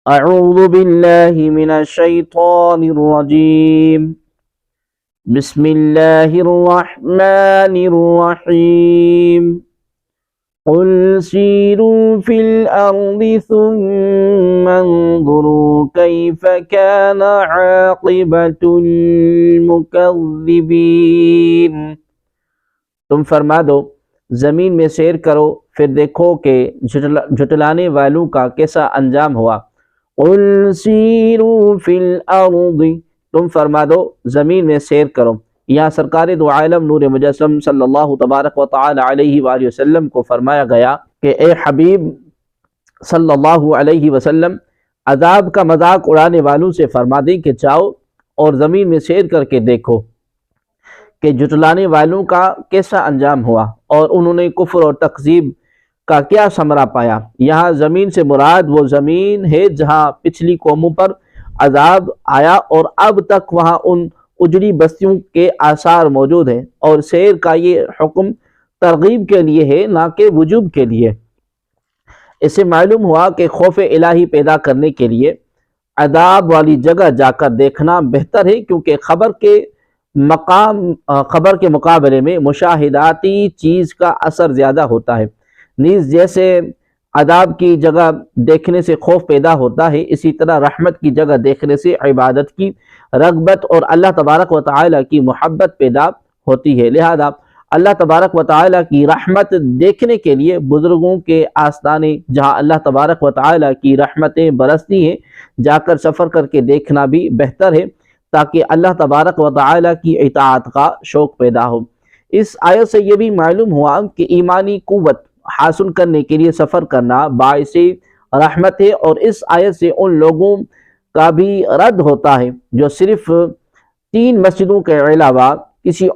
اعوذ باللہ من الشیطان الرجیم بسم اللہ الرحمن الرحیم قل سیروا فی الارض ثم انظروا کیف کان عاقبۃ المکذبین۔ تم فرما دو زمین میں سیر کرو پھر دیکھو کہ جھٹلانے والوں کا کیسا انجام ہوا۔ قل سیروا فی الارض، تم فرما دو زمین میں سیر کرو۔ یہاں سرکار دو عالم نور مجسم صلی اللہ تبارک و تعالی علیہ وآلہ وسلم کو فرمایا گیا کہ اے حبیب صلی اللہ علیہ وسلم، عذاب کا مذاق اڑانے والوں سے فرما دیں کہ جاؤ اور زمین میں سیر کر کے دیکھو کہ جھٹلانے والوں کا کیسا انجام ہوا اور انہوں نے کفر اور تکذیب کا کیا ثمرہ پایا۔ یہاں زمین سے مراد وہ زمین ہے جہاں پچھلی قوموں پر عذاب آیا اور اب تک وہاں ان اجڑی بستیوں کے آثار موجود ہیں، اور سیر کا یہ حکم ترغیب کے لیے ہے نہ کہ وجوب کے لیے۔ اس سے معلوم ہوا کہ خوف الہی پیدا کرنے کے لیے عذاب والی جگہ جا کر دیکھنا بہتر ہے، کیونکہ خبر کے مقابلے میں مشاہداتی چیز کا اثر زیادہ ہوتا ہے۔ نیز جیسے عذاب کی جگہ دیکھنے سے خوف پیدا ہوتا ہے، اسی طرح رحمت کی جگہ دیکھنے سے عبادت کی رغبت اور اللہ تبارک و تعالی کی محبت پیدا ہوتی ہے۔ لہذا اللہ تبارک و تعالی کی رحمت دیکھنے کے لیے بزرگوں کے آستانے جہاں اللہ تبارک و تعالی کی رحمتیں برستی ہیں جا کر سفر کر کے دیکھنا بھی بہتر ہے، تاکہ اللہ تبارک و تعالی کی اطاعت کا شوق پیدا ہو۔ اس آیت سے یہ بھی معلوم ہوا کہ ایمانی قوت حاصل کرنے کے لیے سفر کرنا باعث رحمت ہے، اور اس آیت سے ان لوگوں کا بھی رد ہوتا ہے جو صرف 3 مسجدوں کے علاوہ کسی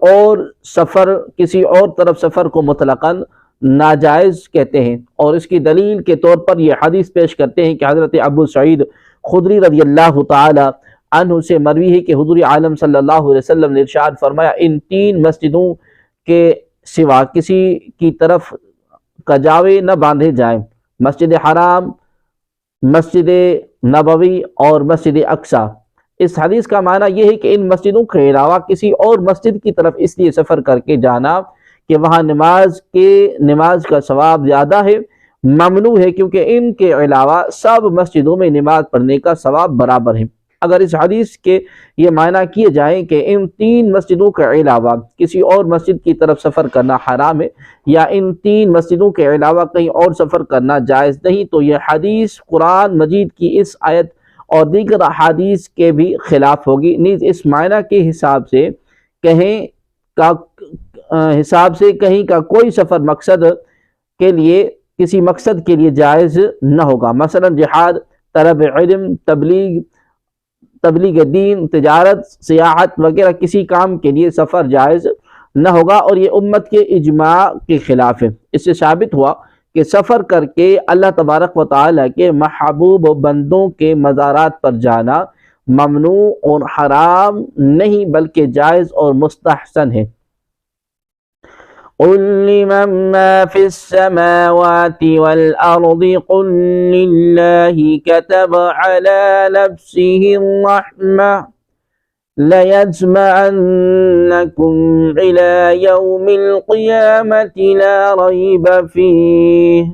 اور طرف سفر کو مطلقاً ناجائز کہتے ہیں، اور اس کی دلیل کے طور پر یہ حدیث پیش کرتے ہیں کہ حضرت ابو سعید خدری رضی اللہ تعالی عنہ سے مروی ہے کہ حضور عالم صلی اللہ علیہ وسلم نے ارشاد فرمایا، ان 3 مسجدوں کے سوا کسی کی طرف کجاوے نہ باندھے جائیں: مسجد حرام، مسجد نبوی اور مسجد اقصی۔ اس حدیث کا معنی یہ ہے کہ ان مسجدوں کے علاوہ کسی اور مسجد کی طرف اس لیے سفر کر کے جانا کہ وہاں نماز کا ثواب زیادہ ہے، ممنوع ہے، کیونکہ ان کے علاوہ سب مسجدوں میں نماز پڑھنے کا ثواب برابر ہے۔ اگر اس حدیث کے یہ معنی کیے جائیں کہ ان 3 مسجدوں کے علاوہ کسی اور مسجد کی طرف سفر کرنا حرام ہے، یا ان 3 مسجدوں کے علاوہ کہیں اور سفر کرنا جائز نہیں، تو یہ حدیث قرآن مجید کی اس آیت اور دیگر احادیث کے بھی خلاف ہوگی۔ نیز اس معنی کے حساب سے کہیں کا کوئی سفر کسی مقصد کے لیے جائز نہ ہوگا، مثلا جہاد، طلب علم، تبلیغ دین، تجارت، سیاحت وغیرہ کسی کام کے لیے سفر جائز نہ ہوگا، اور یہ امت کے اجماع کے خلاف ہے۔ اس سے ثابت ہوا کہ سفر کر کے اللہ تبارک و تعالی کے محبوب بندوں کے مزارات پر جانا ممنوع اور حرام نہیں بلکہ جائز اور مستحسن ہے۔ قل لمن ما في السماوات والأرض قل لله كتب على نفسه الرحمة ليجمعنكم إلى يوم القيامة لا ريب فيه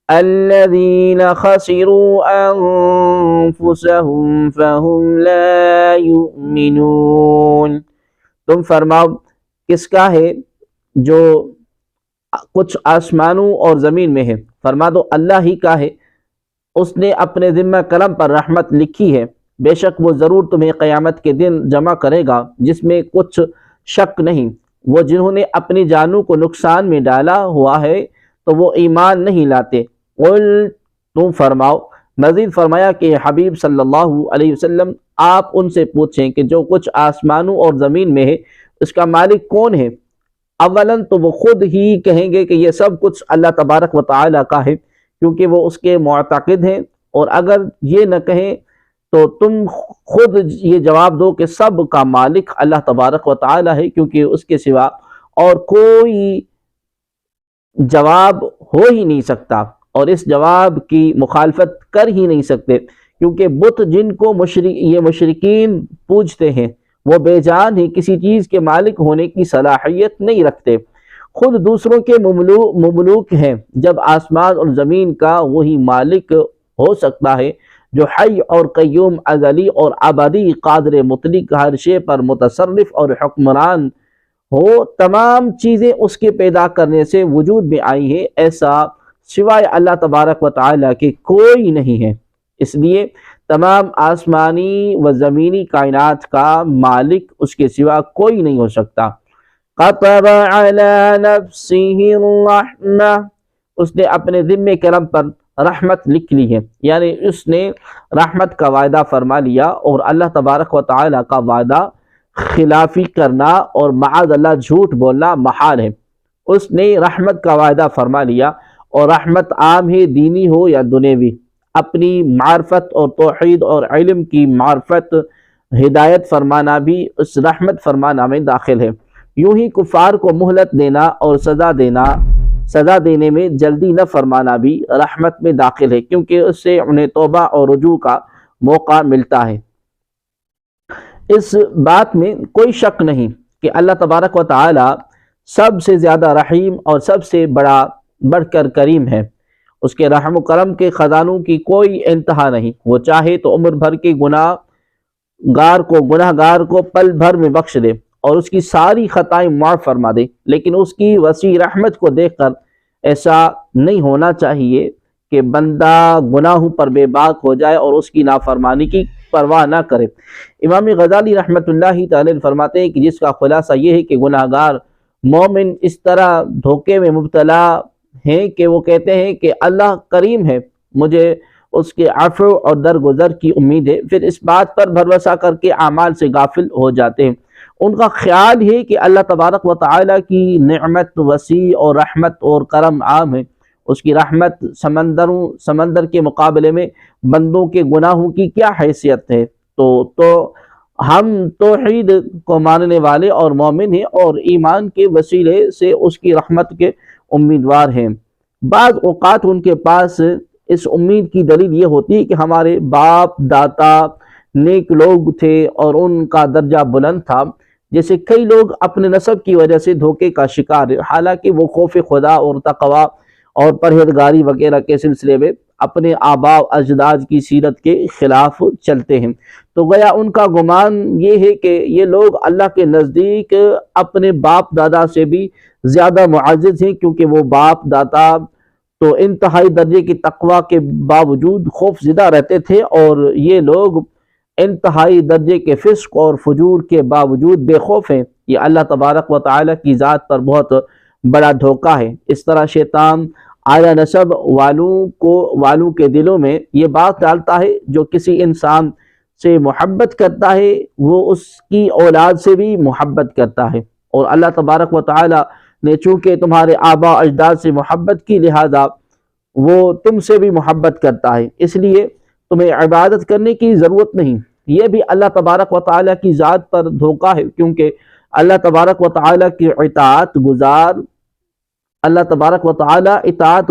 الذين خسروا أنفسهم فهم لا يؤمنون۔ تم فرماؤ کس کا ہے جو کچھ آسمانوں اور زمین میں ہے؟ فرما دو اللہ ہی کا ہے، اس نے اپنے ذمہ قلم پر رحمت لکھی ہے، بے شک وہ ضرور تمہیں قیامت کے دن جمع کرے گا جس میں کچھ شک نہیں۔ وہ جنہوں نے اپنی جانوں کو نقصان میں ڈالا ہوا ہے تو وہ ایمان نہیں لاتے۔ قل، تم فرماؤ، مزید فرمایا کہ حبیب صلی اللہ علیہ وسلم آپ ان سے پوچھیں کہ جو کچھ آسمانوں اور زمین میں ہے اس کا مالک کون ہے؟ اولاً تو وہ خود ہی کہیں گے کہ یہ سب کچھ اللہ تبارک و تعالی کا ہے، کیونکہ وہ اس کے معتقد ہیں، اور اگر یہ نہ کہیں تو تم خود یہ جواب دو کہ سب کا مالک اللہ تبارک و تعالی ہے، کیونکہ اس کے سوا اور کوئی جواب ہو ہی نہیں سکتا، اور اس جواب کی مخالفت کر ہی نہیں سکتے، کیونکہ بت جن کو یہ مشرکین پوجتے ہیں وہ بے جان ہی کسی چیز کے مالک ہونے کی صلاحیت نہیں رکھتے، خود دوسروں کے مملوک ہیں، جب آسمان اور زمین کا وہی مالک ہو سکتا ہے جو حی اور قیوم، ازلی اور ابدی، قادر مطلق، ہر شے پر متصرف اور حکمران ہو، تمام چیزیں اس کے پیدا کرنے سے وجود میں آئی ہیں، ایسا سوائے اللہ تبارک و تعالیٰ کے کوئی نہیں ہے۔ اس لیے تمام آسمانی و زمینی کائنات کا مالک اس کے سوا کوئی نہیں ہو سکتا۔ قطب علی نفسہ الرحمہ، اس نے اپنے ذمہ کرم پر رحمت لکھ لی ہے، یعنی اس نے رحمت کا وعدہ فرما لیا، اور اللہ تبارک و تعالیٰ کا وعدہ خلافی کرنا اور معاذ اللہ جھوٹ بولنا محال ہے۔ اس نے رحمت کا وعدہ فرما لیا، اور رحمت عام ہے، دینی ہو یا دنیوی، اپنی معرفت اور توحید اور علم کی معرفت ہدایت فرمانا بھی اس رحمت فرمانا میں داخل ہے۔ یوں ہی کفار کو مہلت دینا اور سزا دینے میں جلدی نہ فرمانا بھی رحمت میں داخل ہے، کیونکہ اس سے انہیں توبہ اور رجوع کا موقع ملتا ہے۔ اس بات میں کوئی شک نہیں کہ اللہ تبارک و تعالی سب سے زیادہ رحیم اور سب سے بڑھ کر کریم ہے۔ اس کے رحم و کرم کے خزانوں کی کوئی انتہا نہیں، وہ چاہے تو عمر بھر کے گناہ گار کو پل بھر میں بخش دے اور اس کی ساری خطائیں معاف فرما دے، لیکن اس کی وسیع رحمت کو دیکھ کر ایسا نہیں ہونا چاہیے کہ بندہ گناہوں پر بے باک ہو جائے اور اس کی نافرمانی کی پرواہ نہ کرے۔ امام غزالی رحمۃ اللہ تعالی فرماتے ہیں کہ جس کا خلاصہ یہ ہے کہ گناہ گار مومن اس طرح دھوکے میں مبتلا ہیں کہ وہ کہتے ہیں کہ اللہ کریم ہے، مجھے اس کے عفو اور درگزر کی امید ہے، پھر اس بات پر بھروسہ کر کے اعمال سے غافل ہو جاتے ہیں۔ ان کا خیال ہے کہ اللہ تبارک و تعالیٰ کی نعمت وسیع اور رحمت اور کرم عام ہے، اس کی رحمت سمندر کے مقابلے میں بندوں کے گناہوں کی کیا حیثیت ہے۔ تو ہم توحید کو ماننے والے اور مومن ہیں اور ایمان کے وسیلے سے اس کی رحمت کے امیدوار ہیں۔ بعض اوقات ان کے پاس اس امید کی دلیل یہ ہوتی ہے کہ ہمارے باپ داتا نیک لوگ تھے اور ان کا درجہ بلند تھا، جیسے کئی لوگ اپنے نسب کی وجہ سے دھوکے کا شکار ہے، حالانکہ وہ خوف خدا اور تقوی اور پرہیزگاری وغیرہ کے سلسلے میں اپنے آباء و اجداد کی سیرت کے خلاف چلتے ہیں۔ تو گویا ان کا گمان یہ ہے کہ یہ لوگ اللہ کے نزدیک اپنے باپ دادا سے بھی زیادہ معزز ہیں، کیونکہ وہ باپ دادا تو انتہائی درجے کی تقوی کے باوجود خوف زدہ رہتے تھے، اور یہ لوگ انتہائی درجے کے فسق اور فجور کے باوجود بے خوف ہیں۔ یہ اللہ تبارک و تعالیٰ کی ذات پر بہت بڑا دھوکہ ہے۔ اس طرح شیطان اعلیٰ نسب والوں کے دلوں میں یہ بات ڈالتا ہے، جو کسی انسان سے محبت کرتا ہے وہ اس کی اولاد سے بھی محبت کرتا ہے، اور اللہ تبارک و تعالیٰ نے چونکہ تمہارے آباء اجداد سے محبت کی، لہذا وہ تم سے بھی محبت کرتا ہے، اس لیے تمہیں عبادت کرنے کی ضرورت نہیں۔ یہ بھی اللہ تبارک و تعالیٰ کی ذات پر دھوکہ ہے، کیونکہ اللہ تبارک و تعالیٰ کی اطاعت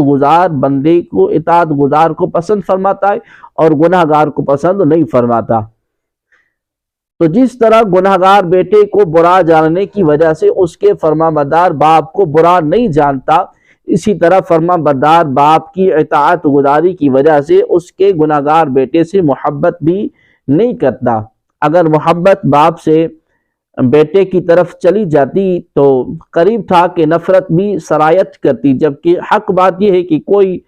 گزار بندے کو اطاعت گزار کو پسند فرماتا ہے اور گناہ گار کو پسند نہیں فرماتا۔ تو جس طرح گناہ گار بیٹے کو برا جاننے کی وجہ سے اس کے فرمانبردار باپ کو برا نہیں جانتا، اسی طرح فرمانبردار باپ کی اطاعت گزاری کی وجہ سے اس کے گناہ گار بیٹے سے محبت بھی نہیں کرتا۔ اگر محبت باپ سے بیٹے کی طرف چلی جاتی تو قریب تھا کہ نفرت بھی سرایت کرتی، جبکہ حق بات یہ ہے کہ کوئی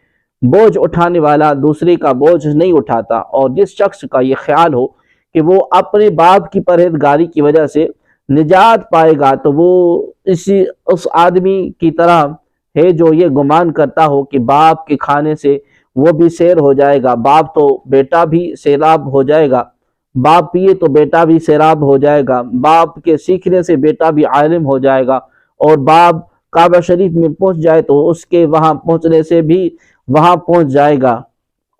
بوجھ اٹھانے والا دوسرے کا بوجھ نہیں اٹھاتا، اور جس شخص کا یہ خیال ہو کہ وہ اپنے باپ کی پرہیزگاری کی وجہ سے نجات پائے گا تو وہ اس آدمی کی طرح ہے جو یہ گمان کرتا ہو کہ باپ کے کھانے سے وہ بھی سیر ہو جائے گا، باپ تو بیٹا بھی سیراب ہو جائے گا، باپ پیے تو بیٹا بھی سیراب ہو جائے گا، باپ کے سیکھنے سے بیٹا بھی عالم ہو جائے گا، اور باپ کعبہ شریف میں پہنچ جائے تو اس کے وہاں پہنچنے سے بھی وہاں پہنچ جائے گا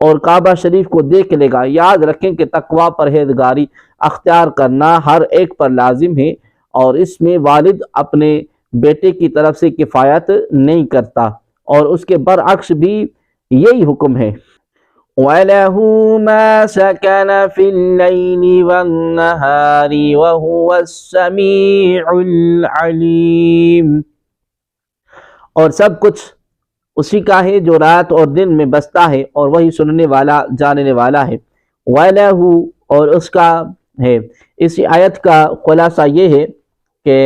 اور کعبہ شریف کو دیکھ لے گا۔ یاد رکھیں کہ تقوی پرہیزگاری اختیار کرنا ہر ایک پر لازم ہے، اور اس میں والد اپنے بیٹے کی طرف سے کفایت نہیں کرتا، اور اس کے برعکس بھی یہی حکم ہے۔ وَلَهُ مَا سَكَنَ فِي اللَّيْلِ وَالنَّهَارِ وَهُوَ السَّمِيعُ الْعَلِيمُ، اور سب کچھ اسی کا ہے جو رات اور دن میں بستا ہے، اور وہی سننے والا جاننے والا ہے۔ وَلَهُ، اور اس کا ہے۔ اسی آیت کا خلاصہ یہ ہے کہ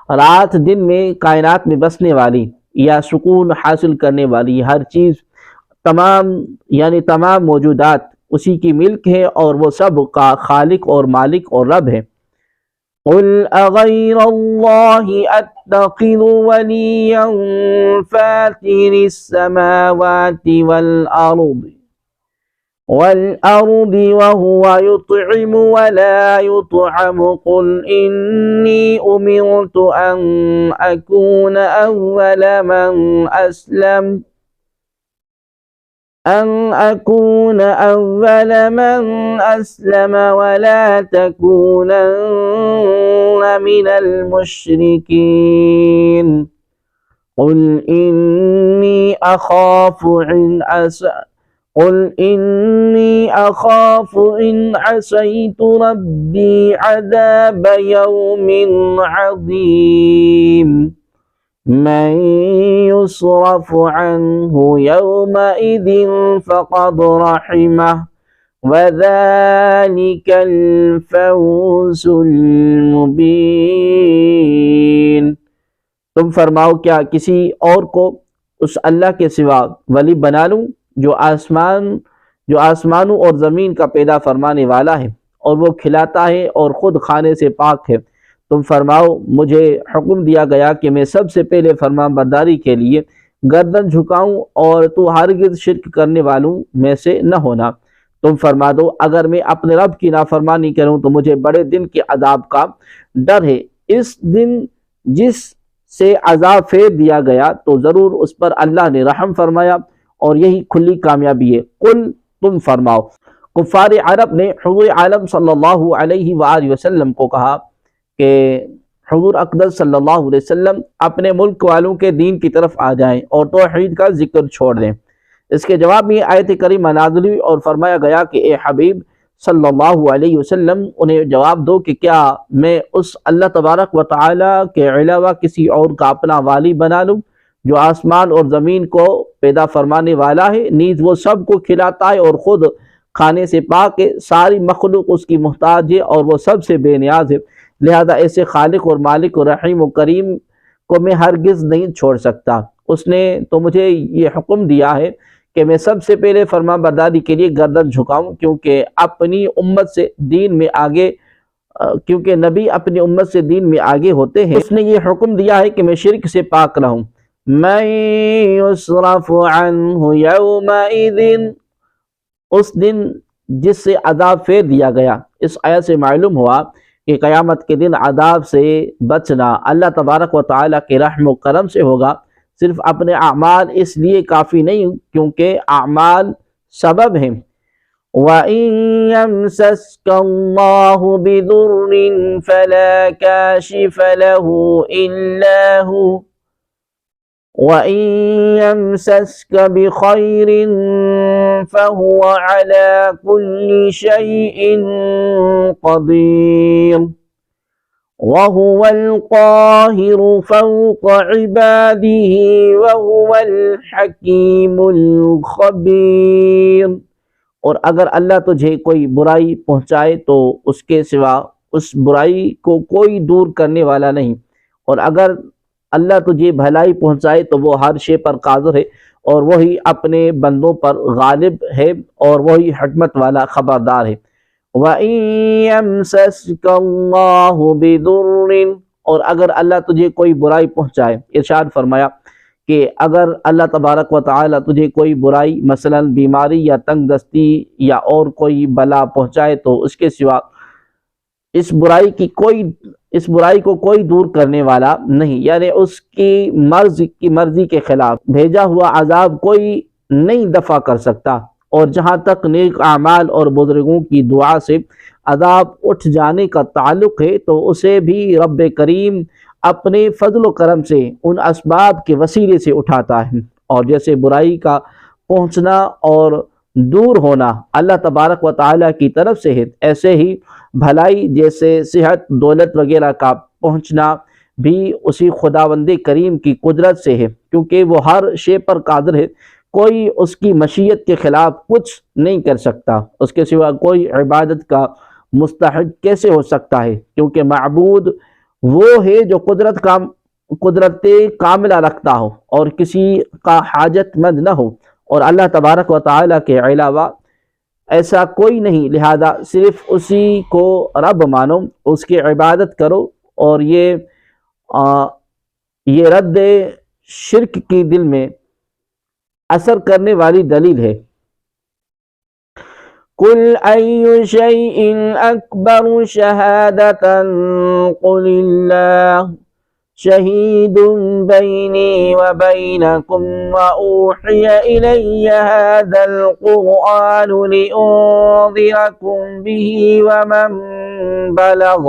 رات دن میں کائنات میں بسنے والی یا سکون حاصل کرنے والی ہر چیز، تمام تمام موجودات اسی کی ملک ہے، اور وہ سب کا خالق اور مالک اور رب ہے۔ قُلْ أَغَيْرَ اللَّهِ أَتَّخِذُ وَلِيًّا فَاطِرِ السَّمَاوَاتِ وَالْأَرْضِ وَهُوَ يُطْعِمُ وَلَا يُطْعَمُ قُلْ إِنِّي أُمِرْتُ أَنْ أَكُونَ أَوَّلَ مَنْ أَسْلَمَ وَلَا تَكُونَنَّ مِنَ الْمُشْرِكِينَ قُلْ إِنِّي أَخَافُ إِنْ عَصَيْتُ رَبِّي عَذَابَ يَوْمٍ عَظِيمٍ مَنْ يُصْرَفْ عَنْهُ يَوْمَئِذٍ فَقَدْ رَحِمَهُ وَذَلِكَ الْفَوْزُ الْمُبِينُ۔ تم فرماؤ کیا کسی اور کو اس اللہ کے سوا ولی بنا لوں جو آسمانوں اور زمین کا پیدا فرمانے والا ہے، اور وہ کھلاتا ہے اور خود کھانے سے پاک ہے۔ تم فرماؤ مجھے حکم دیا گیا کہ میں سب سے پہلے فرمان برداری کے لیے گردن جھکاؤں، اور تو ہرگز شرک کرنے والوں میں سے نہ ہونا۔ تم فرما دو اگر میں اپنے رب کی نافرمانی کروں تو مجھے بڑے دن کے عذاب کا ڈر ہے۔ اس دن جس سے عذاب پھیر دیا گیا تو ضرور اس پر اللہ نے رحم فرمایا، اور یہی کھلی کامیابی ہے۔ قل، تم فرماؤ۔ کفار عرب نے حضور عالم صلی اللہ علیہ وآلہ وسلم کو کہا کہ حضور اقدس صلی اللہ علیہ وسلم اپنے ملک والوں کے دین کی طرف آ جائیں اور توحید کا ذکر چھوڑ دیں۔ اس کے جواب میں آیت کریمہ نازل ہوئی اور فرمایا گیا کہ اے حبیب صلی اللہ علیہ وسلم انہیں جواب دو کہ کیا میں اس اللہ تبارک و تعالی کے علاوہ کسی اور کا اپنا والی بنا لوں جو آسمان اور زمین کو پیدا فرمانے والا ہے، نیز وہ سب کو کھلاتا ہے اور خود کھانے سے پاک ہے، ساری مخلوق اس کی محتاج ہے اور وہ سب سے بے نیاز ہے، لہذا ایسے خالق اور مالک اور رحیم و کریم کو میں ہرگز نہیں چھوڑ سکتا۔ اس نے تو مجھے یہ حکم دیا ہے کہ میں سب سے پہلے فرمان برداری کے لیے گردن جھکاؤں، کیونکہ نبی اپنی امت سے دین میں آگے ہوتے ہیں۔ اس نے یہ حکم دیا ہے کہ میں شرک سے پاک رہوں۔ مَن يُصْرَفُ عَنْهُ يَوْمَئِذٍ، اس دن جس سے عذاب پھیر دیا گیا۔ اس آیت سے معلوم ہوا کہ قیامت کے دن عذاب سے بچنا اللہ تبارک و تعالیٰ کے رحم و کرم سے ہوگا۔ صرف اپنے اعمال اس لیے کافی نہیں، کیونکہ اعمال سبب ہیں۔ وَإِن يَمْسَسْكَ اللَّهُ بِضُرٍّ فَلَا كَاشِفَ لَهُ إِلَّا هُوَ وَإِن يَمْسَسْكَ بِخَيْرٍ فَهُوَ عَلَى كُلِّ شَيْءٍ قَدِيرٌ وَهُوَ الْقَاهِرُ فَوْقَ عِبَادِهِ وَهُوَ الْحَكِيمُ الْخَبِيرُ۔ اور اگر اللہ تجھے کوئی برائی پہنچائے تو اس کے سوا اس برائی کو کوئی دور کرنے والا نہیں، اور اگر اللہ تجھے بھلائی پہنچائے تو وہ ہر شے پر قادر ہے، اور وہی اپنے بندوں پر غالب ہے، اور وہی حکمت والا خبردار ہے۔ وَإِن يَمْسَسْكَ اللَّهُ بِضُرٍّ، اور اگر اللہ تجھے کوئی برائی پہنچائے، ارشاد فرمایا کہ اگر اللہ تبارک و تعالی تجھے کوئی برائی مثلا بیماری یا تنگ دستی یا اور کوئی بلا پہنچائے تو اس کے سوا اس برائی کو کوئی دور کرنے والا نہیں، یعنی اس کی مرضی کے خلاف بھیجا ہوا عذاب کوئی نہیں دفع کر سکتا۔ اور جہاں تک نیک اعمال اور بزرگوں کی دعا سے عذاب اٹھ جانے کا تعلق ہے تو اسے بھی رب کریم اپنے فضل و کرم سے ان اسباب کے وسیلے سے اٹھاتا ہے، اور جیسے برائی کا پہنچنا اور دور ہونا اللہ تبارک و تعالیٰ کی طرف سے ہے، ایسے ہی بھلائی جیسے صحت دولت وغیرہ کا پہنچنا بھی اسی خداوند کریم کی قدرت سے ہے، کیونکہ وہ ہر شے پر قادر ہے، کوئی اس کی مشیت کے خلاف کچھ نہیں کر سکتا، اس کے سوا کوئی عبادت کا مستحق کیسے ہو سکتا ہے، کیونکہ معبود وہ ہے جو قدرت کاملہ رکھتا ہو اور کسی کا حاجت مند نہ ہو، اور اللہ تبارک و تعالیٰ کے علاوہ ایسا کوئی نہیں، لہذا صرف اسی کو رب مانو، اس کی عبادت کرو، اور یہ رد شرک کی دل میں اثر کرنے والی دلیل ہے۔ قل أي شيء أكبر شهادة قل الله شهيد بيني وبينكم وأوحي إلي هذا القرآن لأنذركم به ومن بلغ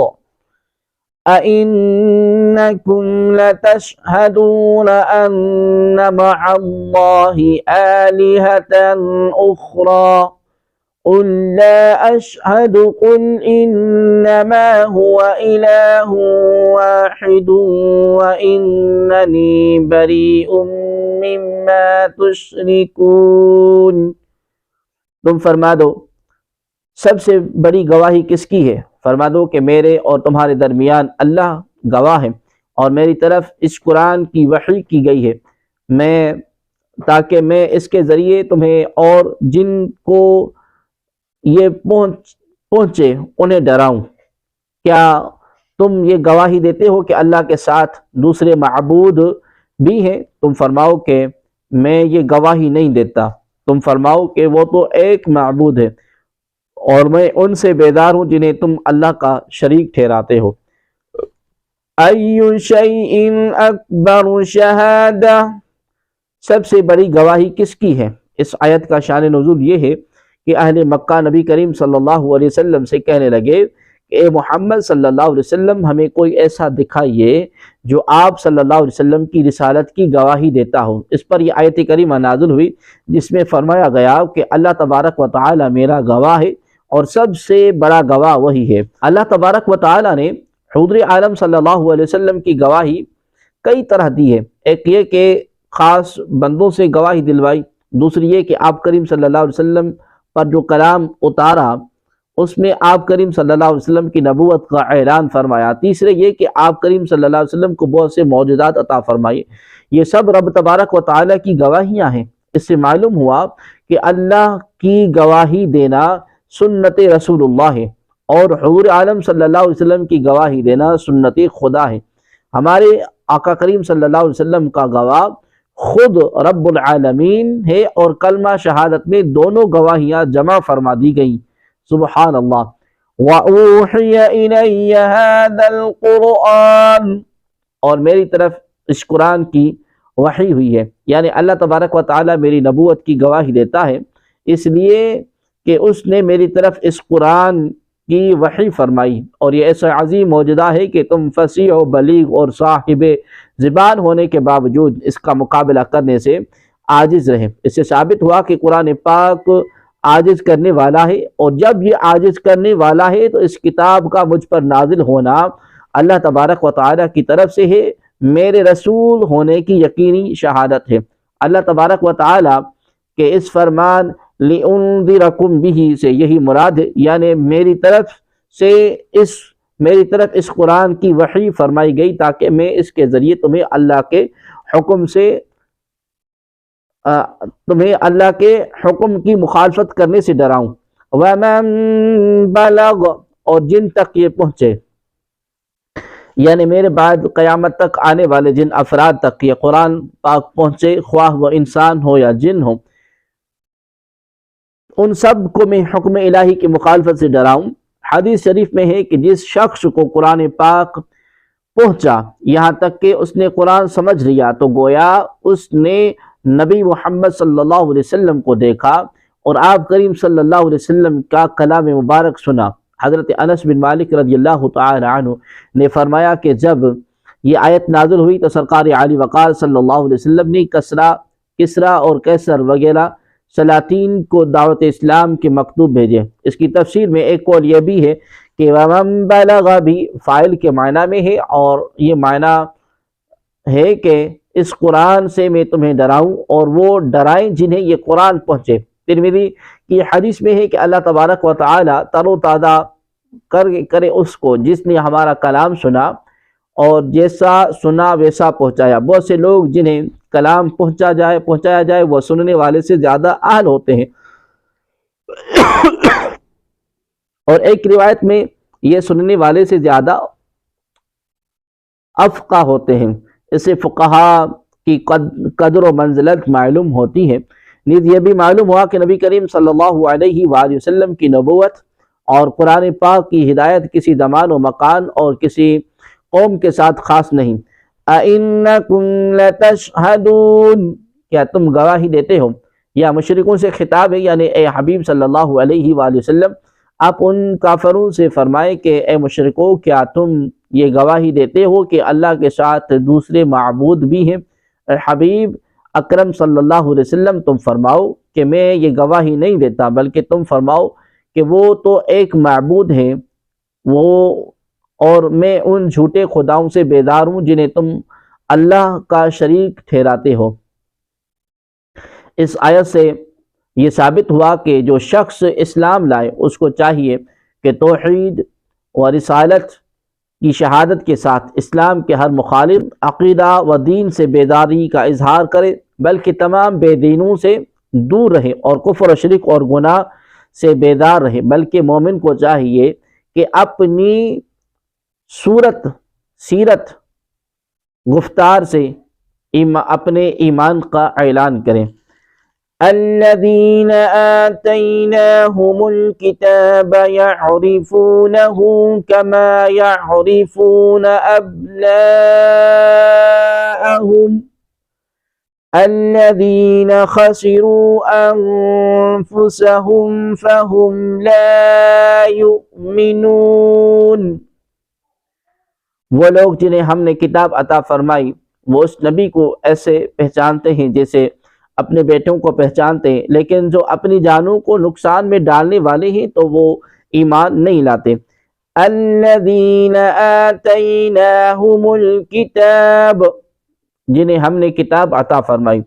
أئنكم لتشهدون أن مع الله آلهة أخرى قل لا أشهد قل إنما هو إله واحد وإنني بريء مما تشركون۔ تم فرما دو سب سے بڑی گواہی کس کی ہے؟ فرما دو کہ میرے اور تمہارے درمیان اللہ گواہ ہے، اور میری طرف اس قرآن کی وحی کی گئی ہے تاکہ میں اس کے ذریعے تمہیں اور جن کو یہ پہنچے انہیں ڈراؤں۔ کیا تم یہ گواہی دیتے ہو کہ اللہ کے ساتھ دوسرے معبود بھی ہیں؟ تم فرماؤ کہ میں یہ گواہی نہیں دیتا، تم فرماؤ کہ وہ تو ایک معبود ہے، اور میں ان سے بیدار ہوں جنہیں تم اللہ کا شریک ٹھہراتے ہو۔ ای شیء اکبر شہادہ، سب سے بڑی گواہی کس کی ہے؟ اس آیت کا شان نزول یہ ہے کہ اہل مکہ نبی کریم صلی اللہ علیہ وسلم سے کہنے لگے کہ اے محمد صلی اللہ علیہ وسلم، ہمیں کوئی ایسا دکھائیے جو آپ صلی اللہ علیہ وسلم کی رسالت کی گواہی دیتا ہو۔ اس پر یہ آیت کریمہ نازل ہوئی جس میں فرمایا گیا کہ اللہ تبارک و تعالی میرا گواہ ہے، اور سب سے بڑا گواہ وہی ہے۔ اللہ تبارک و تعالی نے حضور عالم صلی اللہ علیہ وسلم کی گواہی کئی طرح دی ہے۔ ایک یہ کہ خاص بندوں سے گواہی دلوائی، دوسری یہ کہ آپ کریم صلی اللہ علیہ وسلم پر جو کلام اتارا اس میں آپ کریم صلی اللہ علیہ وسلم کی نبوت کا اعلان فرمایا، تیسرے یہ کہ آپ کریم صلی اللہ علیہ وسلم کو بہت سے معجزات عطا فرمائے۔ یہ سب رب تبارک و تعالی کی گواہیاں ہیں۔ اس سے معلوم ہوا کہ اللہ کی گواہی دینا سنت رسول اللہ ہے، اور حضور عالم صلی اللہ علیہ وسلم کی گواہی دینا سنت خدا ہے۔ ہمارے آقا کریم صلی اللہ علیہ وسلم کا گواہ خود رب العالمین ہے، اور کلمہ شہادت میں دونوں گواہیاں جمع فرما دی گئیں۔ سبحان اللہ۔ وَأُوحِيَ إِلَيَّ هَذَا الْقُرْآنِ، اور میری طرف اس قرآن کی وحی ہوئی ہے، یعنی اللہ تبارک و تعالی میری نبوت کی گواہی دیتا ہے اس لیے کہ اس نے میری طرف اس قرآن کی وحی فرمائی، اور یہ ایسا عظیم معجزہ ہے کہ تم فصیح و بلیغ اور صاحب زبان ہونے کے باوجود اس کا مقابلہ کرنے سے عاجز رہے۔ اس سے ثابت ہوا کہ قرآن پاک عاجز کرنے والا ہے، اور جب یہ عاجز کرنے والا ہے تو اس کتاب کا مجھ پر نازل ہونا اللہ تبارک و تعالی کی طرف سے ہے، میرے رسول ہونے کی یقینی شہادت ہے۔ اللہ تبارک و تعالی کے اس فرمان لِأُنذِرَكُمْ بِهِ سے یہی مراد ہے، یعنی میری طرف اس قرآن کی وحی فرمائی گئی تاکہ میں اس کے ذریعے تمہیں اللہ کے حکم کی مخالفت کرنے سے ڈراؤں۔ وَمَن بَلَغَ، اور جن تک یہ پہنچے، یعنی میرے بعد قیامت تک آنے والے جن افراد تک یہ قرآن پاک پہنچے، خواہ وہ انسان ہو یا جن ہو، ان سب کو میں حکم الہی کی مخالفت سے ڈراؤں۔ حدیث شریف میں ہے کہ جس شخص کو قرآن پاک پہنچا یہاں تک کہ اس نے قرآن سمجھ لیا تو گویا اس نے نبی محمد صلی اللہ علیہ وسلم کو دیکھا اور آپ کریم صلی اللہ علیہ وسلم کا کلام مبارک سنا۔ حضرت انس بن مالک رضی اللہ تعالی عنہ نے فرمایا کہ جب یہ آیت نازل ہوئی تو سرکار عالی وقار صلی اللہ علیہ وسلم نے کسرا اور کیسر وغیرہ سلاطین کو دعوت اسلام کے مکتوب بھیجے۔ اس کی تفسیر میں ایک قول یہ بھی ہے کہ وَمَن بَلَغَ بھی فاعل کے معنی میں ہے، اور یہ معنی ہے کہ اس قرآن سے میں تمہیں ڈراؤں اور وہ ڈرائیں جنہیں یہ قرآن پہنچے۔ ترمذی کی حدیث میں ہے کہ اللہ تبارک و تعالی تر و تازہ کرے اس کو جس نے ہمارا کلام سنا اور جیسا سنا ویسا پہنچایا۔ بہت سے لوگ جنہیں کلام پہنچایا جائے وہ سننے والے سے زیادہ اہل ہوتے ہیں، اور ایک روایت میں یہ سننے والے سے زیادہ افقہ ہوتے ہیں۔ اس سے فقہا کی قدر و منزلت معلوم ہوتی ہے۔ نیز یہ بھی معلوم ہوا کہ نبی کریم صلی اللہ علیہ وآلہ وسلم کی نبوت اور قرآن پاک کی ہدایت کسی زمان و مکان اور کسی قوم کے ساتھ خاص نہیں۔ اَإِنَّكُمْ لَتَشْهَدُونَ، کیا تم گواہی دیتے ہو؟ یا مشرکوں سے خطاب ہے، یعنی اے حبیب صلی اللہ علیہ وآلہ وسلم آپ ان کافروں سے فرمائے کہ اے مشرکو کیا تم یہ گواہی دیتے ہو کہ اللہ کے ساتھ دوسرے معبود بھی ہیں؟ اے حبیب اکرم صلی اللہ علیہ وسلم تم فرماؤ کہ میں یہ گواہی نہیں دیتا، بلکہ تم فرماؤ کہ وہ تو ایک معبود ہے، اور میں ان جھوٹے خداؤں سے بیدار ہوں جنہیں تم اللہ کا شریک ٹھہراتے ہو۔ اس آیت سے یہ ثابت ہوا کہ جو شخص اسلام لائے اس کو چاہیے کہ توحید و رسالت کی شہادت کے ساتھ اسلام کے ہر مخالف عقیدہ و دین سے بیداری کا اظہار کرے، بلکہ تمام بے دینوں سے دور رہے اور کفر و شرک اور گناہ سے بیدار رہے۔ بلکہ مومن کو چاہیے کہ اپنی سیرت گفتار سے اپنے ایمان کا اعلان کریں۔ الذين آتيناهم الكتاب يعرفونه كما يعرفون أبناءهم الذين خسروا أنفسهم فهم لا يؤمنون۔ وہ لوگ جنہیں ہم نے کتاب عطا فرمائی وہ اس نبی کو ایسے پہچانتے ہیں جیسے اپنے بیٹوں کو پہچانتے ہیں، لیکن جو اپنی جانوں کو نقصان میں ڈالنے والے ہیں تو وہ ایمان نہیں لاتے۔ الذین آتیناہم الکتاب، جنہیں ہم نے کتاب عطا فرمائی،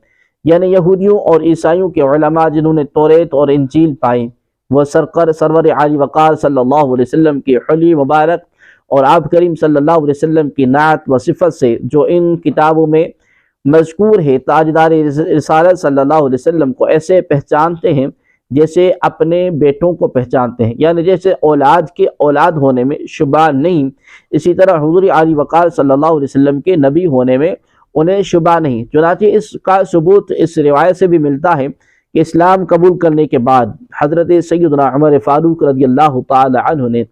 یعنی یہودیوں اور عیسائیوں کے علماء جنہوں نے توریت اور انجیل پائی، وہ سرور عالی وقار صلی اللہ علیہ وسلم کی حلی مبارک اور آپ کریم صلی اللہ علیہ وسلم کی نعت و صفت سے جو ان کتابوں میں مذکور ہے، تاجدار رسالت صلی اللہ علیہ وسلم کو ایسے پہچانتے ہیں جیسے اپنے بیٹوں کو پہچانتے ہیں، یعنی جیسے اولاد کے اولاد ہونے میں شبہ نہیں، اسی طرح حضور عالی وقار صلی اللہ علیہ وسلم کے نبی ہونے میں انہیں شبہ نہیں۔ چنانچہ اس کا ثبوت اس روایت سے بھی ملتا ہے کہ اسلام قبول کرنے کے بعد حضرت سیدنا عمر فاروق رضی اللہ تعالی عنہ نے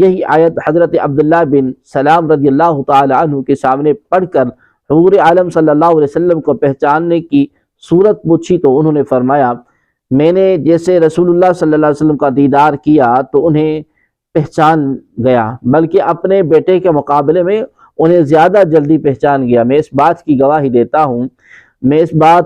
یہی آیت حضرت عبداللہ بن سلام رضی اللہ تعالی عنہ کے سامنے پڑھ کر حضور عالم صلی اللہ علیہ وسلم کو پہچاننے کی صورت پوچھی تو انہوں نے فرمایا میں نے جیسے رسول اللہ صلی اللہ علیہ وسلم کا دیدار کیا تو انہیں پہچان گیا، بلکہ اپنے بیٹے کے مقابلے میں انہیں زیادہ جلدی پہچان گیا۔ میں اس بات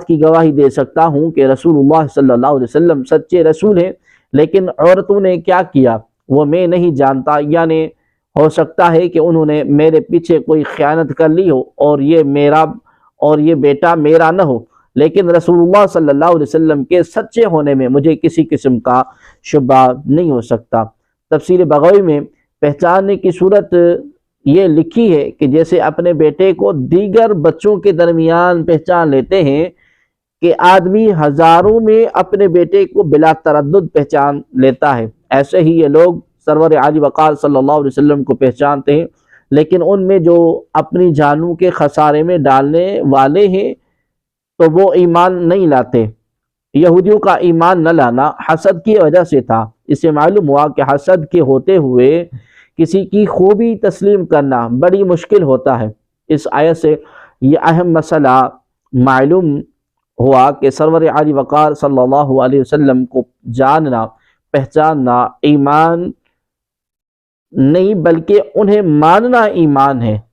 کی گواہی دے سکتا ہوں کہ رسول اللہ صلی اللہ علیہ وسلم سچے رسول ہیں، لیکن عورتوں نے کیا کیا وہ میں نہیں جانتا، یعنی ہو سکتا ہے کہ انہوں نے میرے پیچھے کوئی خیانت کر لی ہو اور یہ بیٹا میرا نہ ہو، لیکن رسول اللہ صلی اللہ علیہ وسلم کے سچے ہونے میں مجھے کسی قسم کا شبہ نہیں ہو سکتا۔ تفسیر بغوی میں پہچاننے کی صورت یہ لکھی ہے کہ جیسے اپنے بیٹے کو دیگر بچوں کے درمیان پہچان لیتے ہیں کہ آدمی ہزاروں میں اپنے بیٹے کو بلا تردد پہچان لیتا ہے، ایسے ہی یہ لوگ سرور عالی وقار صلی اللہ علیہ وسلم کو پہچانتے ہیں، لیکن ان میں جو اپنی جانوں کے خسارے میں ڈالنے والے ہیں تو وہ ایمان نہیں لاتے۔ یہودیوں کا ایمان نہ لانا حسد کی وجہ سے تھا۔ اس سے معلوم ہوا کہ حسد کے ہوتے ہوئے کسی کی خوبی تسلیم کرنا بڑی مشکل ہوتا ہے۔ اس آیت سے یہ اہم مسئلہ معلوم ہوا کہ سرور عالی وقار صلی اللہ علیہ وسلم کو جاننا پہچاننا ایمان نہیں بلکہ انہیں ماننا ایمان ہے۔